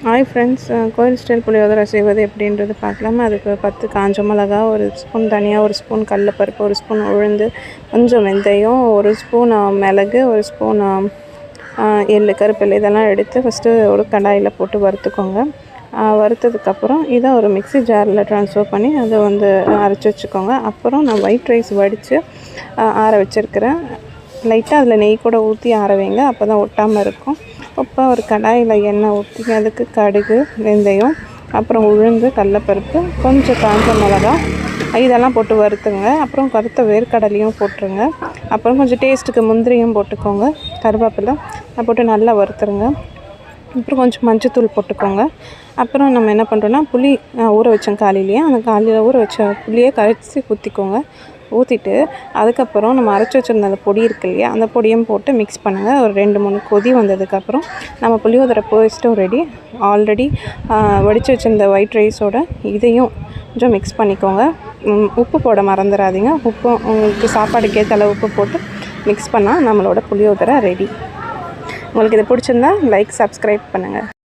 Hi friends, கோயில் style புளியோதரை செய்வது எப்படின்றது பார்க்கலாமா. அதுக்கு 10 காஞ்ச மிளகா, 1 ஸ்பூன் தனியா, 1 ஸ்பூன் கடலப்பருப்பு, 1 ஸ்பூன் உளுந்து, கொஞ்சம் வெந்தயம், 1 ஸ்பூன் மிளகு, 1 ஸ்பூன் எள்ளு, கருவேப்பிலை இதெல்லாம் எடுத்து ஃபஸ்ட்டு ஒரு கடாயில் போட்டு வறுத்துக்கோங்க. வறுத்ததுக்கப்புறம் இதை ஒரு மிக்ஸி ஜாரில் ட்ரான்ஸ்ஃபர் பண்ணி அதை அரைச்சி வச்சுக்கோங்க. அப்புறம் நான் ஒயிட் ரைஸ் வடித்து ஆற வச்சுருக்கிறேன். லைட்டாக அதில் நெய் கூட ஊற்றி ஆற வைங்க, அப்போ தான் ஒட்டாமல் இருக்கும். இப்போ ஒரு கடாயில் எண்ணெய் ஊற்றி அதுக்கு கடுகு, வெந்தயம், அப்புறம் உளுந்து, கடலப்பருப்பு, கொஞ்சம் காஞ்ச மிளகா இதெல்லாம் போட்டு வறுத்துங்க. அப்புறம் கருத்த வேர்க்கடலையும் போட்டுருங்க. அப்புறம் கொஞ்சம் டேஸ்ட்டுக்கு முந்திரியும் போட்டுக்கோங்க, கருவேப்பிலை போட்டு நல்லா வறுத்துருங்க. அப்புறம் கொஞ்சம் மஞ்சத்தூள் போட்டுக்கோங்க. அப்புறம் நம்ம என்ன பண்ணுறோன்னா, புளி ஊற வச்சோம் காலையிலேயே, அந்த காலையில் ஊற வச்ச புளியை கரைச்சி ஊற்றிக்கோங்க. ஊற்றிட்டு அதுக்கப்புறம் நம்ம அரைச்சி வச்சுருந்த அந்த பொடி இருக்கு இல்லையா, அந்த பொடியும் போட்டு மிக்ஸ் பண்ணுங்கள். ஒரு 2-3 கொதி வந்ததுக்கப்புறம் நம்ம புளியோதரை பேஸ்ட்டும் ரெடி. ஆல்ரெடி வடித்து வச்சுருந்த ஒயிட் ரைஸோட இதையும் கொஞ்சம் மிக்ஸ் பண்ணிக்கோங்க. உப்பு போட மறந்துடாதீங்க. உப்பு உங்களுக்கு சாப்பாடுக்கு ஏற்ற அளவு உப்பு போட்டு மிக்ஸ் பண்ணால் நம்மளோட புளியோதரை ரெடி. உங்களுக்கு இது பிடிச்சிருந்தா லைக், சப்ஸ்கிரைப் பண்ணுங்கள்.